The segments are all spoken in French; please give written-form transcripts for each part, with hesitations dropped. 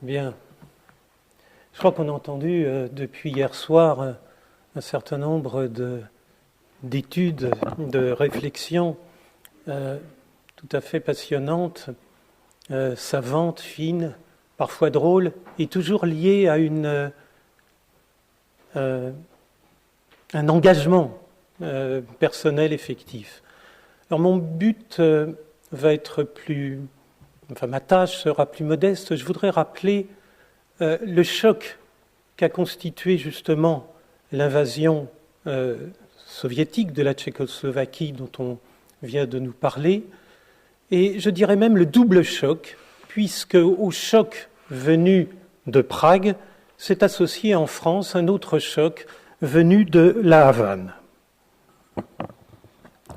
Bien. Je crois qu'on a entendu depuis hier soir un certain nombre d'études, de réflexions tout à fait passionnantes, savantes, fines, parfois drôles, et toujours liées à un engagement personnel effectif. Alors mon but va être ma tâche sera plus modeste. Je voudrais rappeler le choc qu'a constitué justement l'invasion soviétique de la Tchécoslovaquie dont on vient de nous parler, et je dirais même le double choc, puisque au choc venu de Prague s'est associé en France un autre choc venu de La Havane.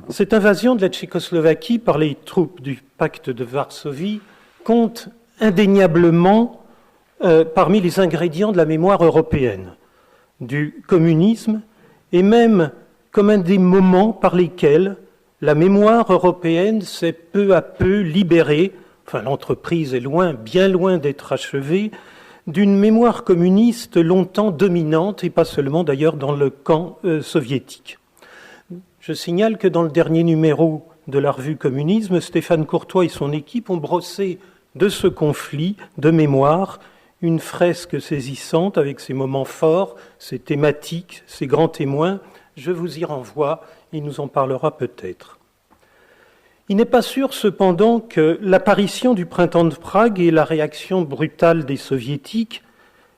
Cette invasion de la Tchécoslovaquie par les troupes du pacte de Varsovie compte indéniablement parmi les ingrédients de la mémoire européenne, du communisme, et même comme un des moments par lesquels la mémoire européenne s'est peu à peu libérée, enfin l'entreprise est bien loin d'être achevée, d'une mémoire communiste longtemps dominante, et pas seulement d'ailleurs dans le camp soviétique. Je signale que dans le dernier numéro de la revue Communisme, Stéphane Courtois et son équipe ont brossé de ce conflit de mémoire une fresque saisissante avec ses moments forts, ses thématiques, ses grands témoins. Je vous y renvoie, il nous en parlera peut-être. Il n'est pas sûr cependant que l'apparition du printemps de Prague et la réaction brutale des soviétiques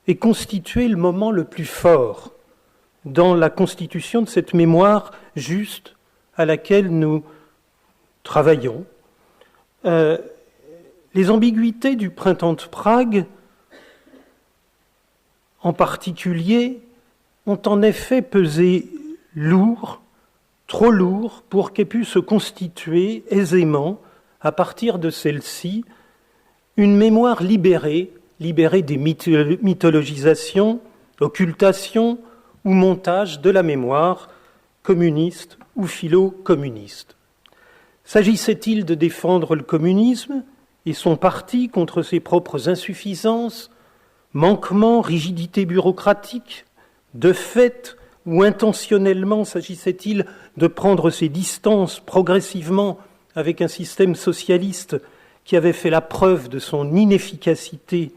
aient constitué le moment le plus fort dans la constitution de cette mémoire juste à laquelle nous travaillons. Les ambiguïtés du printemps de Prague, en particulier, ont en effet pesé lourd, trop lourd, pour qu'ait pu se constituer aisément, à partir de celle-ci, une mémoire libérée des mythologisations, occultations, ou montage de la mémoire communiste ou philo-communiste. S'agissait-il de défendre le communisme et son parti contre ses propres insuffisances, manquements, rigidités bureaucratiques, de fait ou intentionnellement s'agissait-il de prendre ses distances progressivement avec un système socialiste qui avait fait la preuve de son inefficacité,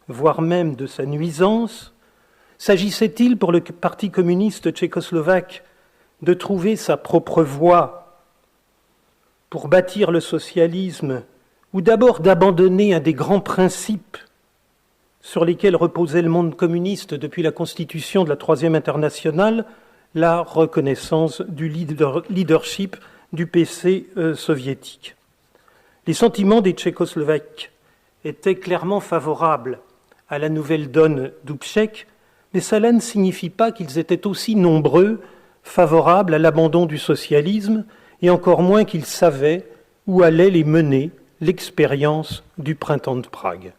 voire même de sa nuisance? S'agissait-il pour le Parti communiste tchécoslovaque de trouver sa propre voie pour bâtir le socialisme, ou d'abord d'abandonner un des grands principes sur lesquels reposait le monde communiste depuis la constitution de la Troisième Internationale, la reconnaissance du leadership du PC soviétique? Les sentiments des Tchécoslovaques étaient clairement favorables à la nouvelle donne Dubček, mais cela ne signifie pas qu'ils étaient aussi nombreux favorables à l'abandon du socialisme, et encore moins qu'ils savaient où allait les mener l'expérience du printemps de Prague.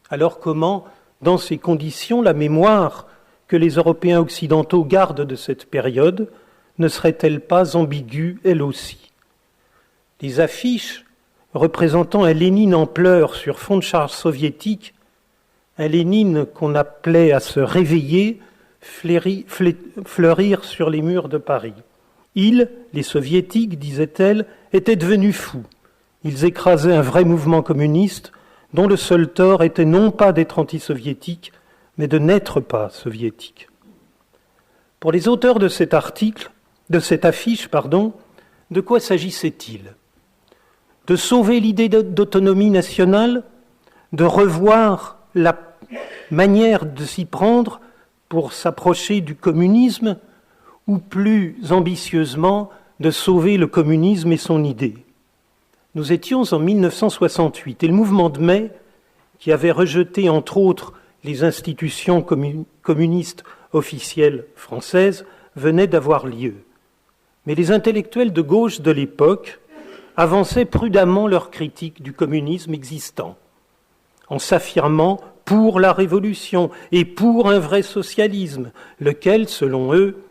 Alors comment, dans ces conditions, la mémoire que les Européens occidentaux gardent de cette période ne serait-elle pas ambiguë elle aussi? Les affiches représentant un Lénine en pleurs sur fond de chars soviétiques, un Lénine qu'on appelait à se réveiller, fleurir sur les murs de Paris. Ils, les soviétiques, disait-elle, étaient devenus fous. Ils écrasaient un vrai mouvement communiste dont le seul tort était non pas d'être anti-soviétique, mais de n'être pas soviétique. Pour les auteurs de cet article, de cette affiche, de quoi s'agissait-il? De sauver l'idée d'autonomie nationale, de revoir la manière de s'y prendre pour s'approcher du communisme, ou plus ambitieusement de sauver le communisme et son idée? Nous étions en 1968 et le mouvement de mai, qui avait rejeté entre autres les institutions communistes officielles françaises, venait d'avoir lieu. Mais les intellectuels de gauche de l'époque avançaient prudemment leur critique du communisme existant, en s'affirmant pour la révolution et pour un vrai socialisme, lequel, selon eux,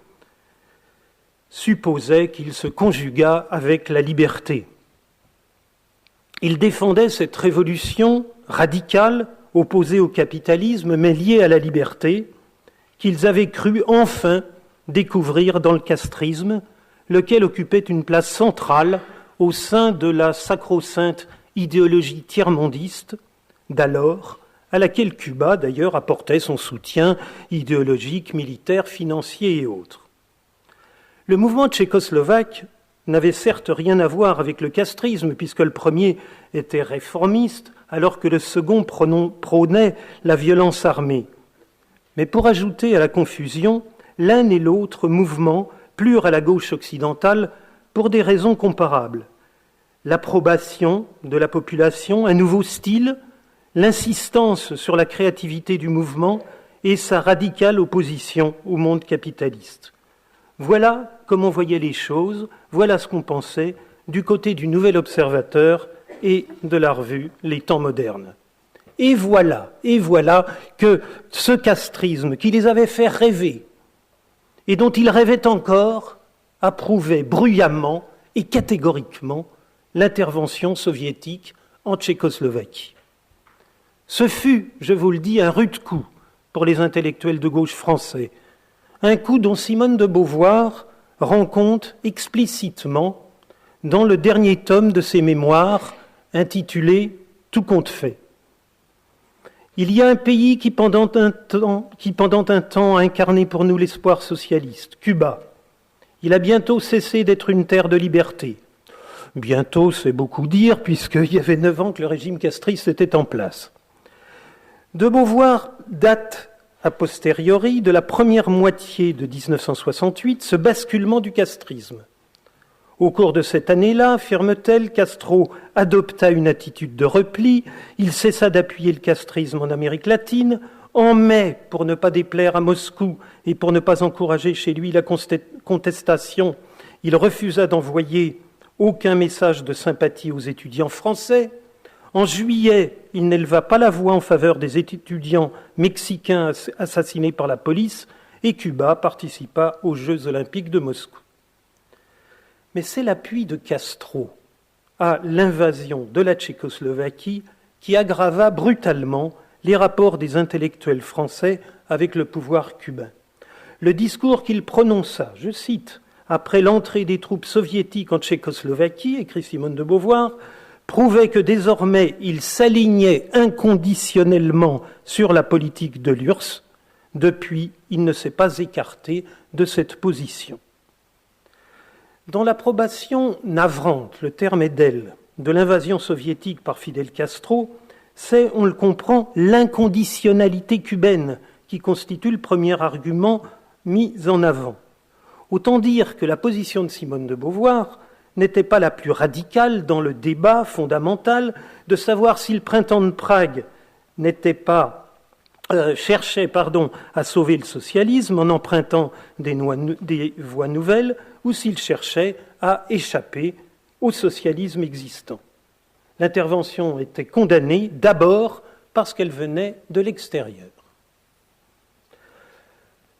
supposait qu'il se conjuguât avec la liberté. Ils défendaient cette révolution radicale opposés au capitalisme, mais liés à la liberté, qu'ils avaient cru enfin découvrir dans le castrisme, lequel occupait une place centrale au sein de la sacro-sainte idéologie tiers-mondiste d'alors, à laquelle Cuba, d'ailleurs, apportait son soutien idéologique, militaire, financier et autres. Le mouvement tchécoslovaque n'avait certes rien à voir avec le castrisme, puisque le premier était réformiste, alors que le second prônait la violence armée. Mais pour ajouter à la confusion, l'un et l'autre mouvement plurent à la gauche occidentale pour des raisons comparables. L'approbation de la population, un nouveau style, l'insistance sur la créativité du mouvement et sa radicale opposition au monde capitaliste. Voilà comment on voyait les choses, voilà ce qu'on pensait du côté du Nouvel Observateur et de la revue Les Temps modernes. Et voilà que ce castrisme qui les avait fait rêver et dont ils rêvaient encore approuvait bruyamment et catégoriquement l'intervention soviétique en Tchécoslovaquie. Ce fut, je vous le dis, un rude coup pour les intellectuels de gauche français, un coup dont Simone de Beauvoir rend compte explicitement dans le dernier tome de ses mémoires intitulé « Tout compte fait ». Il y a un pays qui pendant un temps a incarné pour nous l'espoir socialiste, Cuba. Il a bientôt cessé d'être une terre de liberté. Bientôt, c'est beaucoup dire, puisqu'il y avait 9 ans que le régime castriste était en place. De Beauvoir date a posteriori de la première moitié de 1968 ce basculement du castrisme. Au cours de cette année-là, affirme-t-elle, Castro adopta une attitude de repli, il cessa d'appuyer le castrisme en Amérique latine. En mai, pour ne pas déplaire à Moscou et pour ne pas encourager chez lui la contestation, il refusa d'envoyer aucun message de sympathie aux étudiants français. En juillet, il n'éleva pas la voix en faveur des étudiants mexicains assassinés par la police et Cuba participa aux Jeux olympiques de Moscou. Mais c'est l'appui de Castro à l'invasion de la Tchécoslovaquie qui aggrava brutalement les rapports des intellectuels français avec le pouvoir cubain. Le discours qu'il prononça, je cite, « après l'entrée des troupes soviétiques en Tchécoslovaquie », écrit Simone de Beauvoir, prouvait que désormais il s'alignait inconditionnellement sur la politique de l'URSS. Depuis, il ne s'est pas écarté de cette position. Dans l'approbation navrante, le terme est d'elle, de l'invasion soviétique par Fidel Castro, c'est, on le comprend, l'inconditionnalité cubaine qui constitue le premier argument mis en avant. Autant dire que la position de Simone de Beauvoir n'était pas la plus radicale dans le débat fondamental de savoir si le printemps de Prague cherchait à sauver le socialisme en empruntant des voies nouvelles ou s'il cherchait à échapper au socialisme existant. L'intervention était condamnée d'abord parce qu'elle venait de l'extérieur.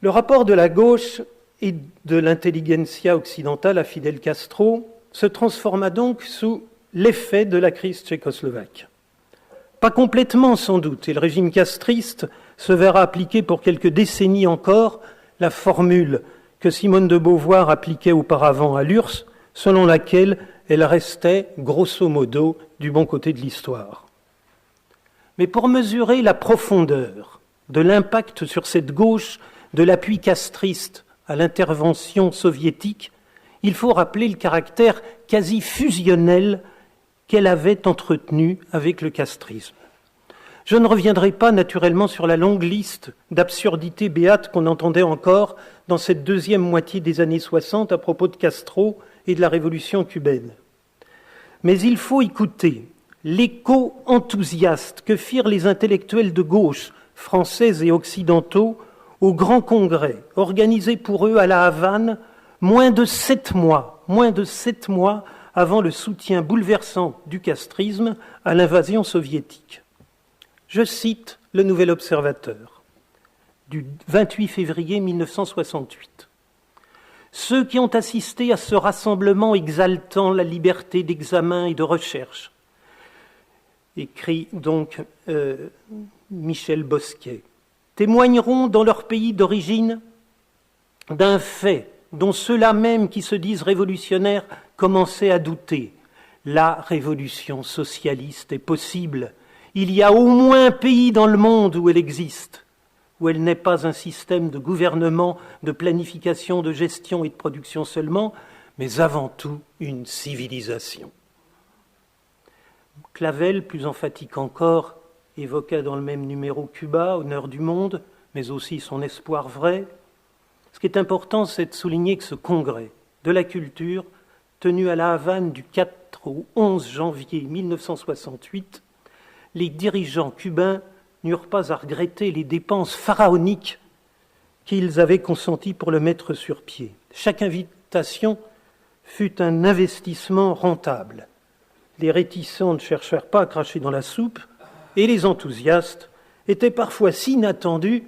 Le rapport de la gauche et de l'intelligentsia occidentale à Fidel Castro se transforma donc sous l'effet de la crise tchécoslovaque. Pas complètement sans doute, et le régime castriste se verra appliquer pour quelques décennies encore la formule que Simone de Beauvoir appliquait auparavant à l'URSS, selon laquelle elle restait, grosso modo, du bon côté de l'histoire. Mais pour mesurer la profondeur de l'impact sur cette gauche de l'appui castriste à l'intervention soviétique, il faut rappeler le caractère quasi fusionnel qu'elle avait entretenu avec le castrisme. Je ne reviendrai pas naturellement sur la longue liste d'absurdités béates qu'on entendait encore dans cette deuxième moitié des années 60 à propos de Castro et de la révolution cubaine. Mais il faut écouter l'écho enthousiaste que firent les intellectuels de gauche, français et occidentaux, au grand congrès organisé pour eux à La Havane moins de 7 mois avant le soutien bouleversant du castrisme à l'invasion soviétique. Je cite le Nouvel Observateur du 28 février 1968. Ceux qui ont assisté à ce rassemblement exaltant la liberté d'examen et de recherche, écrit donc Michel Bosquet, témoigneront dans leur pays d'origine d'un fait dont ceux-là même qui se disent révolutionnaires commençaient à douter. La révolution socialiste est possible. Il y a au moins un pays dans le monde où elle existe, où elle n'est pas un système de gouvernement, de planification, de gestion et de production seulement, mais avant tout une civilisation. Clavel, plus emphatique encore, évoqua dans le même numéro Cuba, honneur du monde, mais aussi son espoir vrai. Ce qui est important, c'est de souligner que ce congrès de la culture, tenu à la Havane du 4 au 11 janvier 1968, les dirigeants cubains n'eurent pas à regretter les dépenses pharaoniques qu'ils avaient consenties pour le mettre sur pied. Chaque invitation fut un investissement rentable. Les réticents ne cherchèrent pas à cracher dans la soupe, et les enthousiastes étaient parfois si inattendus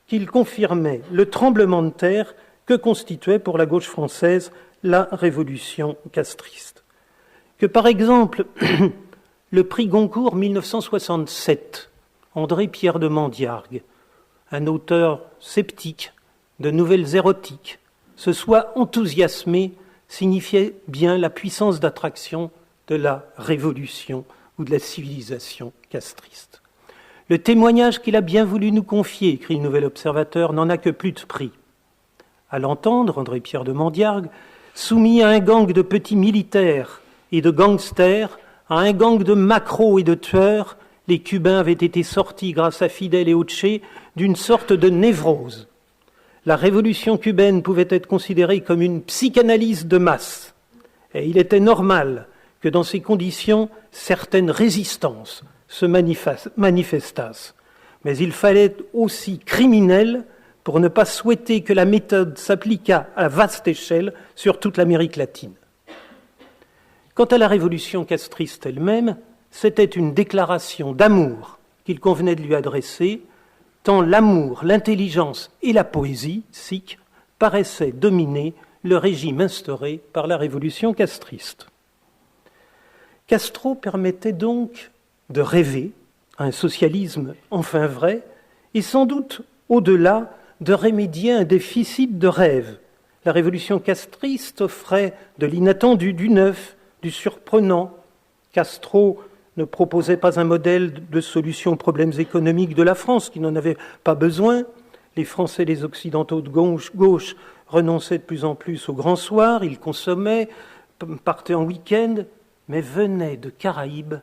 qu'ils confirmaient le tremblement de terre que constituait pour la gauche française la révolution castriste. Que par exemple, le prix Goncourt 1967, André-Pierre de Mandiargue, un auteur sceptique de nouvelles érotiques, se soit enthousiasmé signifiait bien la puissance d'attraction de la révolution ou de la civilisation castriste. Le témoignage qu'il a bien voulu nous confier, écrit le Nouvel Observateur, n'en a que plus de prix. À l'entendre, André-Pierre de Mandiargue, soumis à un gang de petits militaires et de gangsters, à un gang de macros et de tueurs, les Cubains avaient été sortis, grâce à Fidel et Hoche, d'une sorte de névrose. La révolution cubaine pouvait être considérée comme une psychanalyse de masse, et il était normal que dans ces conditions, certaines résistances se manifestassent. Mais il fallait aussi criminel pour ne pas souhaiter que la méthode s'appliquât à vaste échelle sur toute l'Amérique latine. Quant à la révolution castriste elle-même, c'était une déclaration d'amour qu'il convenait de lui adresser, tant l'amour, l'intelligence et la poésie, sikh, paraissaient dominer le régime instauré par la révolution castriste. Castro permettait donc de rêver à un socialisme enfin vrai et sans doute, au-delà, de remédier à un déficit de rêve. La révolution castriste offrait de l'inattendu, du neuf, du surprenant. Castro ne proposait pas un modèle de solution aux problèmes économiques de la France, qui n'en avait pas besoin. Les Français et les Occidentaux de gauche renonçaient de plus en plus au grand soir, ils consommaient, partaient en week-end, mais venait de Caraïbes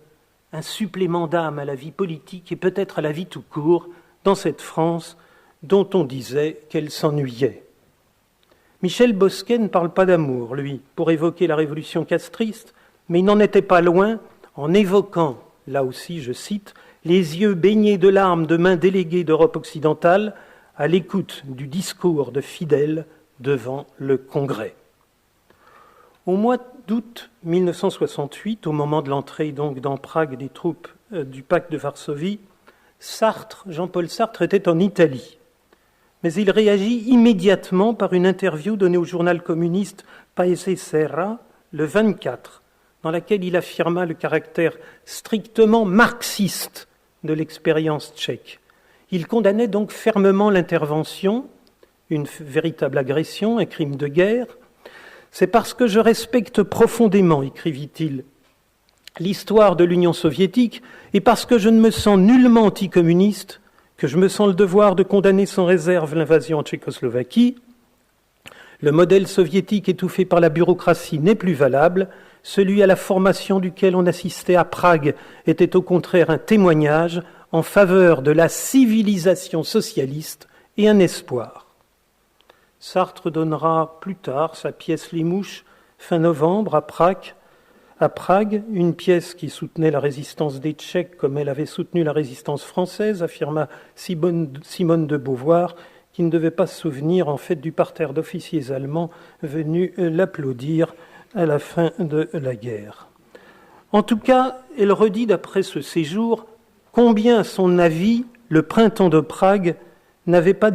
un supplément d'âme à la vie politique et peut-être à la vie tout court dans cette France dont on disait qu'elle s'ennuyait. Michel Bosquet ne parle pas d'amour, lui, pour évoquer la révolution castriste, mais il n'en était pas loin en évoquant, là aussi je cite, les yeux baignés de larmes de mains déléguées d'Europe occidentale à l'écoute du discours de Fidel devant le Congrès. Au mois d'août 1968, au moment de l'entrée donc dans Prague des troupes du pacte de Varsovie, Jean-Paul Sartre était en Italie. Mais il réagit immédiatement par une interview donnée au journal communiste Paese Serra le 24, dans laquelle il affirma le caractère strictement marxiste de l'expérience tchèque. Il condamnait donc fermement l'intervention, une véritable agression, un crime de guerre. C'est parce que je respecte profondément, écrivit-il, l'histoire de l'Union soviétique et parce que je ne me sens nullement anticommuniste que je me sens le devoir de condamner sans réserve l'invasion en Tchécoslovaquie. Le modèle soviétique étouffé par la bureaucratie n'est plus valable. Celui à la formation duquel on assistait à Prague était au contraire un témoignage en faveur de la civilisation socialiste et un espoir. Sartre donnera plus tard sa pièce Les Mouches, fin novembre, à Prague, une pièce qui soutenait la résistance des Tchèques comme elle avait soutenu la résistance française, affirma Simone de Beauvoir, qui ne devait pas se souvenir en fait du parterre d'officiers allemands venus l'applaudir à la fin de la guerre. En tout cas, elle redit d'après ce séjour combien, à son avis, le printemps de Prague n'avait pas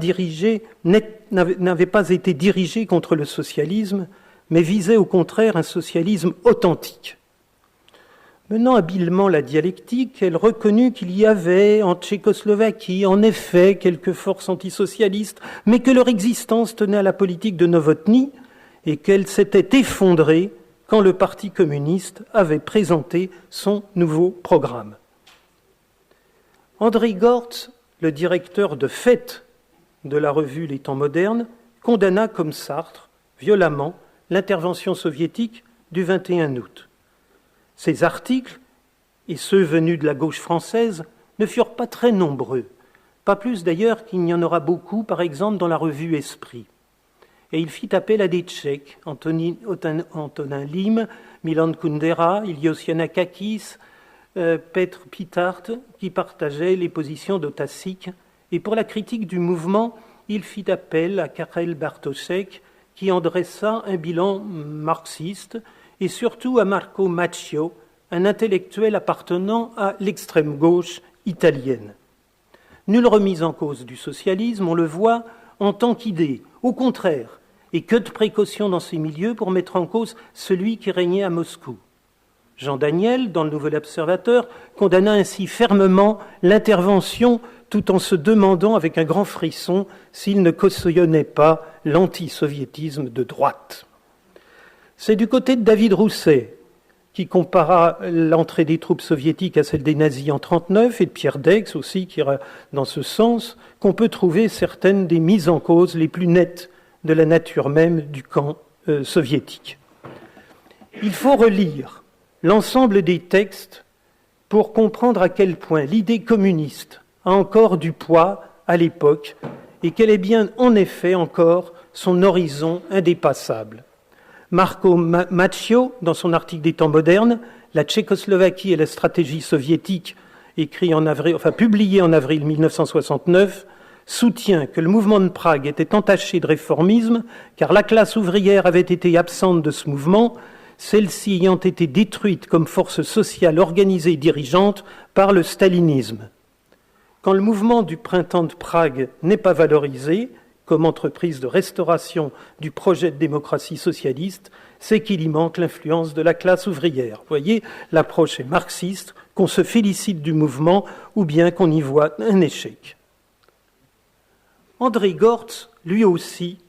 été dirigé contre le socialisme, mais visait au contraire un socialisme authentique. Menant habilement la dialectique, elle reconnut qu'il y avait en Tchécoslovaquie, en effet, quelques forces antisocialistes, mais que leur existence tenait à la politique de Novotny et qu'elle s'était effondrée quand le Parti communiste avait présenté son nouveau programme. André Gortz, le directeur de fait de la revue Les Temps modernes, condamna comme Sartre violemment l'intervention soviétique du 21 août. Ces articles, et ceux venus de la gauche française, ne furent pas très nombreux, pas plus d'ailleurs qu'il y en aura beaucoup, par exemple, dans la revue Esprit. Et il fit appel à des Tchèques, Antonin Lim, Milan Kundera, Ilios Yannakakis, Petr Pitart, qui partageaient les positions d'Otassik. Et pour la critique du mouvement, il fit appel à Karel Bartošek, qui en dressa un bilan marxiste, et surtout à Marco Macchio, un intellectuel appartenant à l'extrême gauche italienne. Nulle remise en cause du socialisme, on le voit, en tant qu'idée. Au contraire, et que de précautions dans ces milieux pour mettre en cause celui qui régnait à Moscou. Jean Daniel, dans le Nouvel Observateur, condamna ainsi fermement l'intervention tout en se demandant avec un grand frisson s'il ne cautionnait pas l'antisoviétisme de droite. C'est du côté de David Rousset, qui compara l'entrée des troupes soviétiques à celle des nazis en 1939, et de Pierre Daix aussi, qui ira dans ce sens, qu'on peut trouver certaines des mises en cause les plus nettes de la nature même du camp soviétique. Il faut relire l'ensemble des textes pour comprendre à quel point l'idée communiste a encore du poids à l'époque et qu'elle est bien en effet encore son horizon indépassable. Marco Macchio, dans son article des Temps modernes, La Tchécoslovaquie et la stratégie soviétique, publié en avril 1969, soutient que le mouvement de Prague était entaché de réformisme, car la classe ouvrière avait été absente de ce mouvement, celle-ci ayant été détruite comme force sociale organisée et dirigeante par le stalinisme. Quand le mouvement du printemps de Prague n'est pas valorisé comme entreprise de restauration du projet de démocratie socialiste, c'est qu'il y manque l'influence de la classe ouvrière. Vous voyez, l'approche est marxiste, qu'on se félicite du mouvement ou bien qu'on y voit un échec. André Gortz, lui aussi,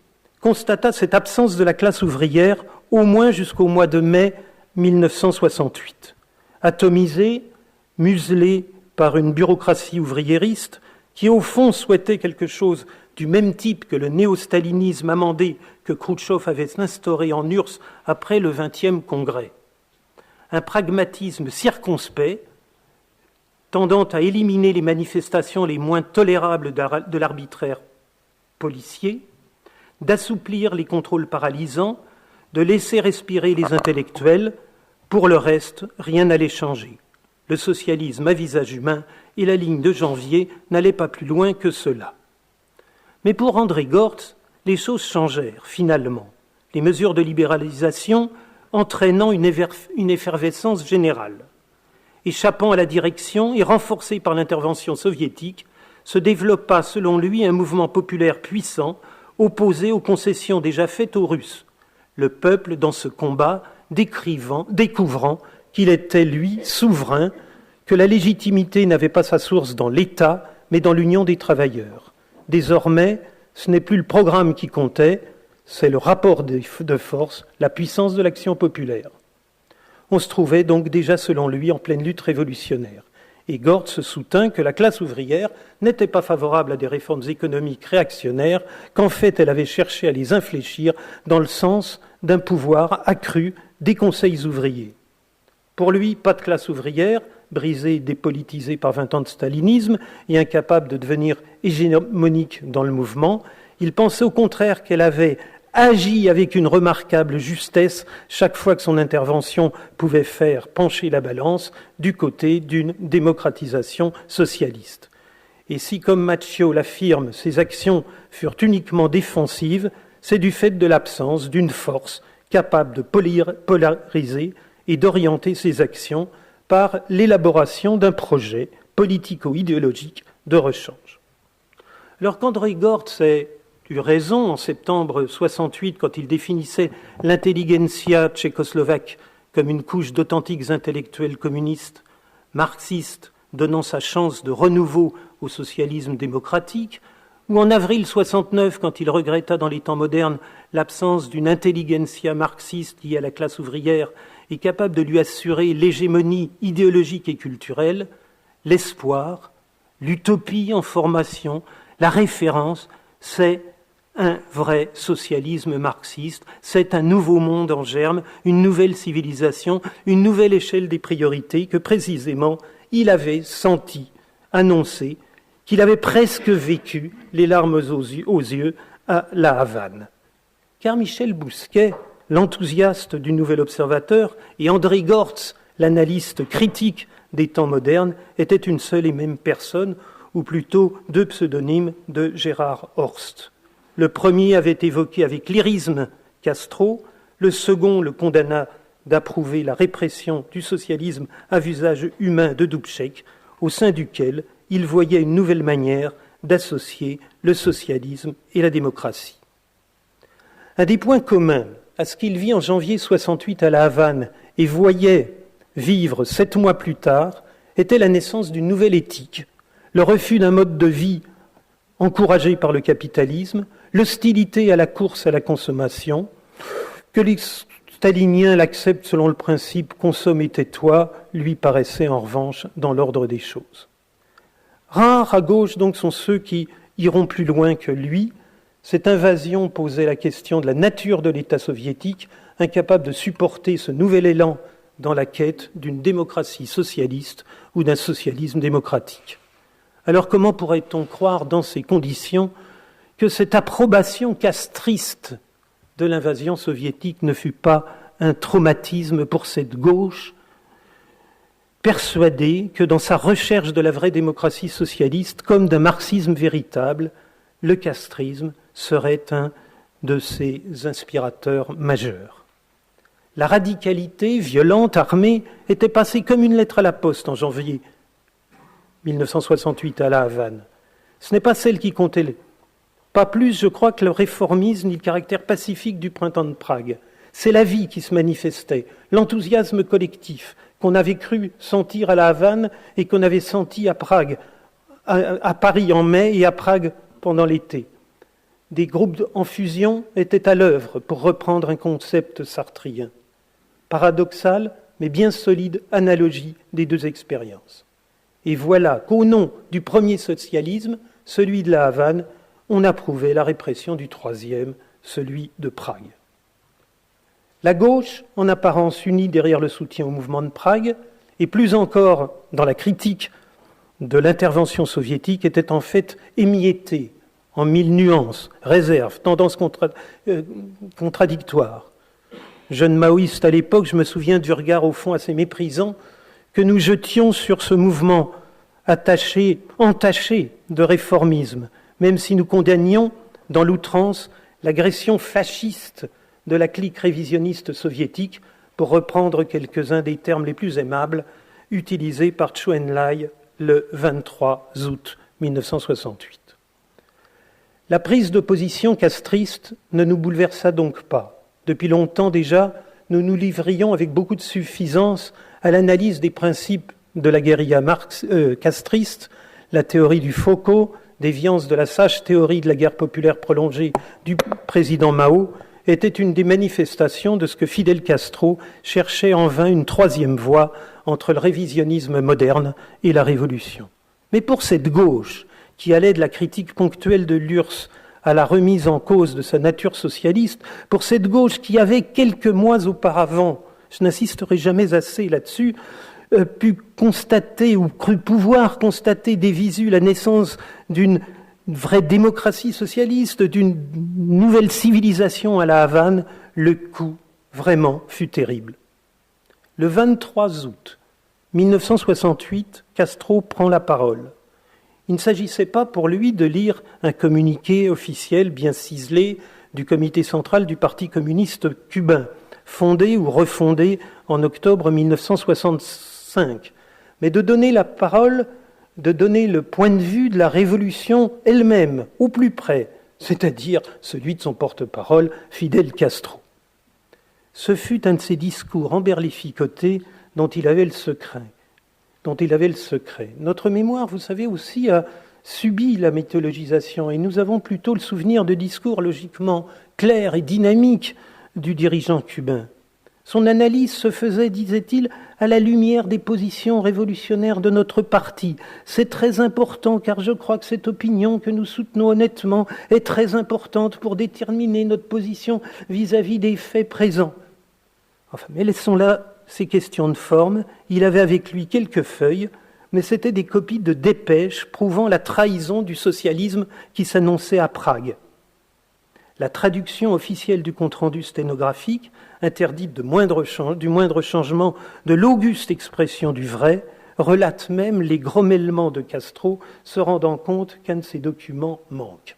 constata cette absence de la classe ouvrière au moins jusqu'au mois de mai 1968. Atomisée, muselée par une bureaucratie ouvriériste qui, au fond, souhaitait quelque chose du même type que le néo-stalinisme amendé que Khrouchtchev avait instauré en URSS après le 20e congrès. Un pragmatisme circonspect, tendant à éliminer les manifestations les moins tolérables de l'arbitraire policier, d'assouplir les contrôles paralysants, de laisser respirer les intellectuels. Pour le reste, rien n'allait changer. Le socialisme à visage humain et la ligne de janvier n'allaient pas plus loin que cela. Mais pour André Gortz, les choses changèrent finalement, les mesures de libéralisation entraînant une effervescence générale. Échappant à la direction et renforcé par l'intervention soviétique, se développa selon lui un mouvement populaire puissant opposé aux concessions déjà faites aux Russes. Le peuple, dans ce combat, découvrant qu'il était, lui, souverain, que la légitimité n'avait pas sa source dans l'État, mais dans l'union des travailleurs. Désormais, ce n'est plus le programme qui comptait, c'est le rapport de force, la puissance de l'action populaire. On se trouvait donc déjà, selon lui, en pleine lutte révolutionnaire. Et Gortz soutint que la classe ouvrière n'était pas favorable à des réformes économiques réactionnaires, qu'en fait elle avait cherché à les infléchir dans le sens d'un pouvoir accru des conseils ouvriers. Pour lui, pas de classe ouvrière, brisée et dépolitisée par 20 ans de stalinisme et incapable de devenir hégémonique dans le mouvement. Il pensait au contraire qu'elle avait agi avec une remarquable justesse chaque fois que son intervention pouvait faire pencher la balance du côté d'une démocratisation socialiste. Et si, comme Macchio l'affirme, ses actions furent uniquement défensives, c'est du fait de l'absence d'une force capable de polariser et d'orienter ses actions par l'élaboration d'un projet politico-idéologique de rechange. Alors qu'André Gortz a eu raison en septembre 68 quand il définissait l'intelligentsia tchécoslovaque comme une couche d'authentiques intellectuels communistes, marxistes, donnant sa chance de renouveau au socialisme démocratique, ou en avril 69, quand il regretta dans les temps modernes l'absence d'une intelligentsia marxiste liée à la classe ouvrière et capable de lui assurer l'hégémonie idéologique et culturelle, l'espoir, l'utopie en formation, la référence, c'est un vrai socialisme marxiste, c'est un nouveau monde en germe, une nouvelle civilisation, une nouvelle échelle des priorités que précisément il avait senti, annoncé, qu'il avait presque vécu, les larmes aux yeux, à La Havane. Car Michel Bousquet, l'enthousiaste du Nouvel Observateur, et André Gortz, l'analyste critique des temps modernes, étaient une seule et même personne, ou plutôt deux pseudonymes de Gérard Horst. Le premier avait évoqué avec lyrisme Castro, le second le condamna d'approuver la répression du socialisme à visage humain de Dubček, au sein duquel il voyait une nouvelle manière d'associer le socialisme et la démocratie. Un des points communs à ce qu'il vit en janvier 68 à La Havane et voyait vivre 7 mois plus tard était la naissance d'une nouvelle éthique, le refus d'un mode de vie encouragé par le capitalisme, l'hostilité à la course à la consommation, que les staliniens l'acceptent selon le principe « consomme et tais-toi », lui paraissait en revanche dans l'ordre des choses. Rares à gauche donc sont ceux qui iront plus loin que lui. Cette invasion posait la question de la nature de l'État soviétique, incapable de supporter ce nouvel élan dans la quête d'une démocratie socialiste ou d'un socialisme démocratique. Alors comment pourrait-on croire dans ces conditions que cette approbation castriste de l'invasion soviétique ne fut pas un traumatisme pour cette gauche persuadée que dans sa recherche de la vraie démocratie socialiste, comme d'un marxisme véritable, le castrisme serait un de ses inspirateurs majeurs. La radicalité violente, armée, était passée comme une lettre à la poste en janvier 1968 à La Havane. Ce n'est pas celle qui comptait, pas plus, je crois, que le réformisme ni le caractère pacifique du printemps de Prague. C'est la vie qui se manifestait, l'enthousiasme collectif qu'on avait cru sentir à La Havane et qu'on avait senti à Prague, à Paris en mai et à Prague pendant l'été. Des groupes en fusion étaient à l'œuvre pour reprendre un concept sartrien. Paradoxale, mais bien solide analogie des deux expériences. Et voilà qu'au nom du premier socialisme, celui de La Havane, on approuvait la répression du troisième, celui de Prague. La gauche, en apparence unie derrière le soutien au mouvement de Prague, et plus encore dans la critique de l'intervention soviétique, était en fait émiettée en 1000 nuances, réserves, tendances contradictoires. Jeune maoïste à l'époque, je me souviens du regard au fond assez méprisant que nous jetions sur ce mouvement entaché de réformisme, même si nous condamnions dans l'outrance l'agression fasciste de la clique révisionniste soviétique, pour reprendre quelques-uns des termes les plus aimables utilisés par Chou En-lai le 23 août 1968. La prise de position castriste ne nous bouleversa donc pas. Depuis longtemps déjà, nous nous livrions avec beaucoup de suffisance à l'analyse des principes de la guérilla castriste, la théorie du Foucault, déviance de la sage théorie de la guerre populaire prolongée du président Mao, était une des manifestations de ce que Fidel Castro cherchait en vain une troisième voie entre le révisionnisme moderne et la révolution. Mais pour cette gauche, qui allait de la critique ponctuelle de l'URSS à la remise en cause de sa nature socialiste, pour cette gauche qui avait quelques mois auparavant, je n'insisterai jamais assez là-dessus, pu constater ou cru pouvoir constater des visus la naissance d'une vraie démocratie socialiste, d'une nouvelle civilisation à La Havane, le coup vraiment fut terrible. Le 23 août 1968, Castro prend la parole. Il ne s'agissait pas pour lui de lire un communiqué officiel bien ciselé du comité central du Parti communiste cubain, fondé ou refondé en octobre 1965, mais de donner la parole, de donner le point de vue de la révolution elle-même, au plus près, c'est-à-dire celui de son porte-parole, Fidel Castro. Ce fut un de ces discours emberlificotés dont il avait le secret. Notre mémoire, vous savez, aussi a subi la mythologisation et nous avons plutôt le souvenir de discours logiquement clairs et dynamiques du dirigeant cubain. Son analyse se faisait, disait-il, à la lumière des positions révolutionnaires de notre parti. C'est très important car je crois que cette opinion que nous soutenons honnêtement est très importante pour déterminer notre position vis-à-vis des faits présents. Enfin, mais laissons là ces questions de forme. Il avait avec lui quelques feuilles, mais c'était des copies de dépêches prouvant la trahison du socialisme qui s'annonçait à Prague. La traduction officielle du compte-rendu sténographique, interdite du moindre changement de l'auguste expression du vrai, relate même les grommellements de Castro, se rendant compte qu'un de ces documents manque.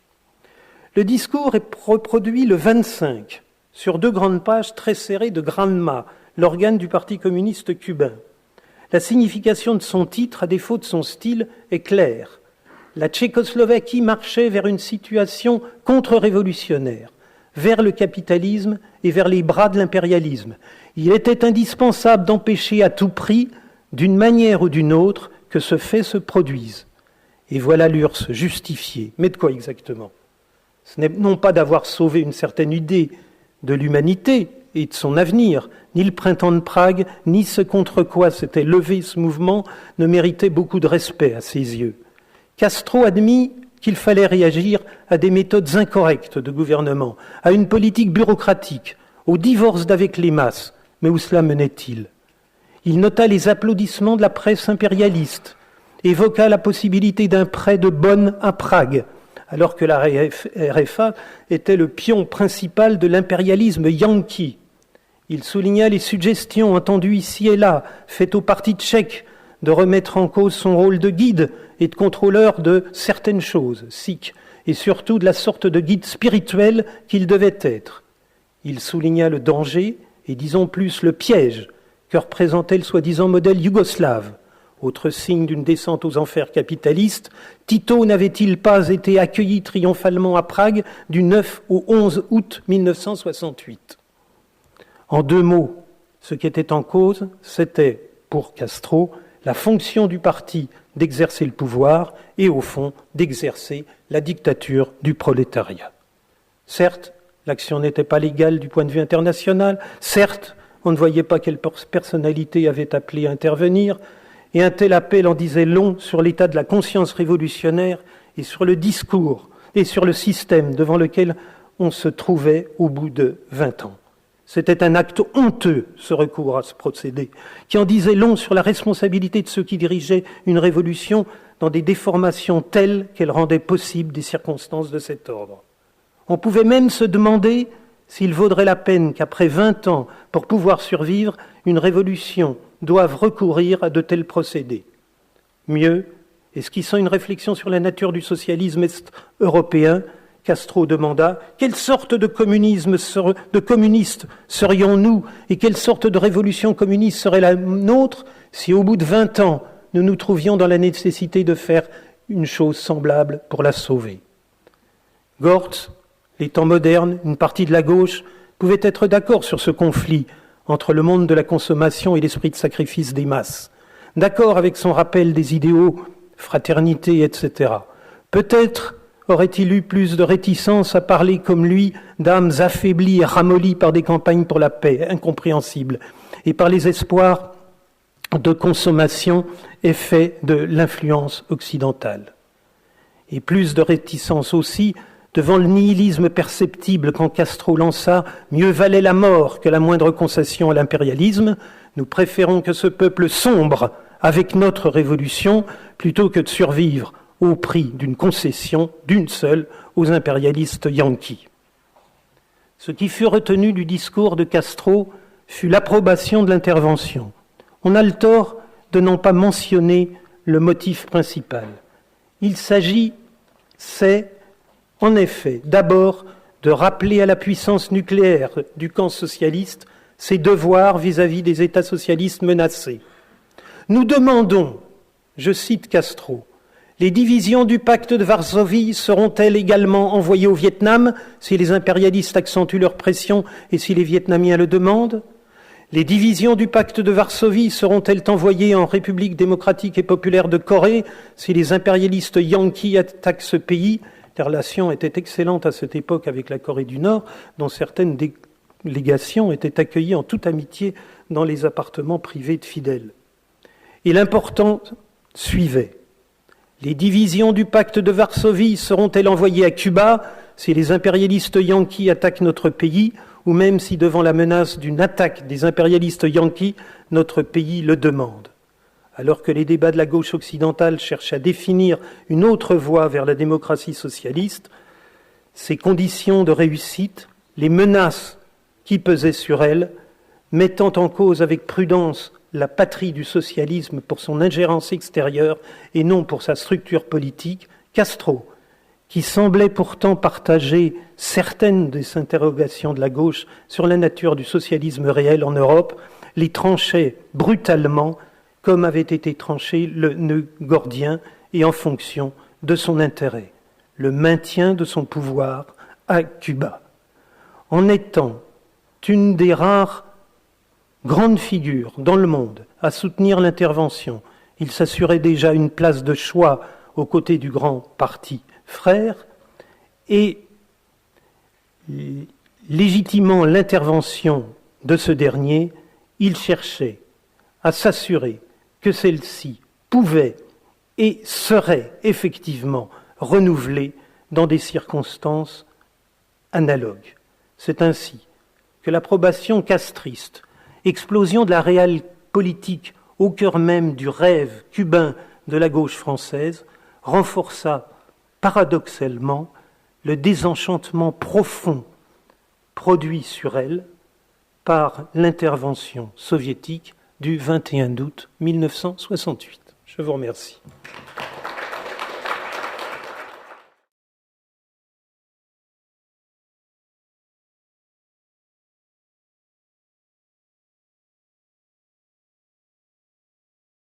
Le discours est reproduit le 25, sur 2 grandes pages très serrées de Granma, l'organe du Parti communiste cubain. La signification de son titre, à défaut de son style, est claire. La Tchécoslovaquie marchait vers une situation contre-révolutionnaire, vers le capitalisme et vers les bras de l'impérialisme. Il était indispensable d'empêcher à tout prix, d'une manière ou d'une autre, que ce fait se produise. Et voilà l'URSS justifiée. Mais de quoi exactement ? Ce n'est non pas d'avoir sauvé une certaine idée de l'humanité et de son avenir, ni le printemps de Prague, ni ce contre quoi s'était levé ce mouvement ne méritait beaucoup de respect à ses yeux. Castro admit qu'il fallait réagir à des méthodes incorrectes de gouvernement, à une politique bureaucratique, au divorce d'avec les masses. Mais où cela menait-il ? Il nota les applaudissements de la presse impérialiste, évoqua la possibilité d'un prêt de Bonn à Prague, alors que la RFA était le pion principal de l'impérialisme yankee. Il souligna les suggestions entendues ici et là, faites au parti tchèque, de remettre en cause son rôle de guide et de contrôleur de certaines choses, sikh, et surtout de la sorte de guide spirituel qu'il devait être. Il souligna le danger, et disons plus le piège, que représentait le soi-disant modèle yougoslave. Autre signe d'une descente aux enfers capitalistes, Tito n'avait-il pas été accueilli triomphalement à Prague du 9 au 11 août 1968 ? En 2 mots, ce qui était en cause, c'était, pour Castro, la fonction du parti d'exercer le pouvoir et, au fond, d'exercer la dictature du prolétariat. Certes, l'action n'était pas légale du point de vue international. Certes, on ne voyait pas quelle personnalité avait appelé à intervenir. Et un tel appel en disait long sur l'état de la conscience révolutionnaire et sur le discours et sur le système devant lequel on se trouvait au bout de 20 ans. C'était un acte honteux, ce recours à ce procédé, qui en disait long sur la responsabilité de ceux qui dirigeaient une révolution dans des déformations telles qu'elles rendaient possible des circonstances de cet ordre. On pouvait même se demander s'il vaudrait la peine qu'après 20 ans, pour pouvoir survivre, une révolution doive recourir à de tels procédés. Mieux, esquissant une réflexion sur la nature du socialisme est-européen, Castro demanda « Quelle sorte de communistes serions-nous et quelle sorte de révolution communiste serait la nôtre si au bout de 20 ans, nous nous trouvions dans la nécessité de faire une chose semblable pour la sauver ?» Gortz, les temps modernes, une partie de la gauche, pouvaient être d'accord sur ce conflit entre le monde de la consommation et l'esprit de sacrifice des masses, d'accord avec son rappel des idéaux, fraternité, etc. Peut-être aurait-il eu plus de réticence à parler comme lui d'âmes affaiblies et ramollies par des campagnes pour la paix, incompréhensibles, et par les espoirs de consommation effet de l'influence occidentale. Et plus de réticence aussi devant le nihilisme perceptible quand Castro lança « Mieux valait la mort que la moindre concession à l'impérialisme, nous préférons que ce peuple sombre avec notre révolution plutôt que de survivre au prix d'une concession, d'une seule, aux impérialistes yankees. » Ce qui fut retenu du discours de Castro fut l'approbation de l'intervention. On a le tort de n'en pas mentionner le motif principal. Il s'agit, en effet, d'abord de rappeler à la puissance nucléaire du camp socialiste ses devoirs vis-à-vis des États socialistes menacés. Nous demandons, je cite Castro, Les divisions du pacte de Varsovie seront-elles également envoyées au Vietnam si les impérialistes accentuent leur pression et si les Vietnamiens le demandent? Les divisions du pacte de Varsovie seront-elles envoyées en République démocratique et populaire de Corée si les impérialistes yankees attaquent ce pays? Les relations étaient excellentes à cette époque avec la Corée du Nord, dont certaines délégations étaient accueillies en toute amitié dans les appartements privés de fidèles. Et l'important suivait. Les divisions du pacte de Varsovie seront-elles envoyées à Cuba si les impérialistes yankees attaquent notre pays, ou même si, devant la menace d'une attaque des impérialistes yankees, notre pays le demande? Alors que les débats de la gauche occidentale cherchent à définir une autre voie vers la démocratie socialiste, ces conditions de réussite, les menaces qui pesaient sur elles, mettant en cause avec prudence la patrie du socialisme pour son ingérence extérieure et non pour sa structure politique, Castro, qui semblait pourtant partager certaines des interrogations de la gauche sur la nature du socialisme réel en Europe, les tranchait brutalement comme avait été tranché le nœud gordien et en fonction de son intérêt, le maintien de son pouvoir à Cuba. En étant une des rares grandes figures dans le monde à soutenir l'intervention, il s'assurait déjà une place de choix aux côtés du grand parti frère et légitimant l'intervention de ce dernier, il cherchait à s'assurer que celle-ci pouvait et serait effectivement renouvelée dans des circonstances analogues. C'est ainsi que l'approbation castriste, explosion de la réelle politique au cœur même du rêve cubain de la gauche française, renforça paradoxalement le désenchantement profond produit sur elle par l'intervention soviétique du 21 août 1968. Je vous remercie.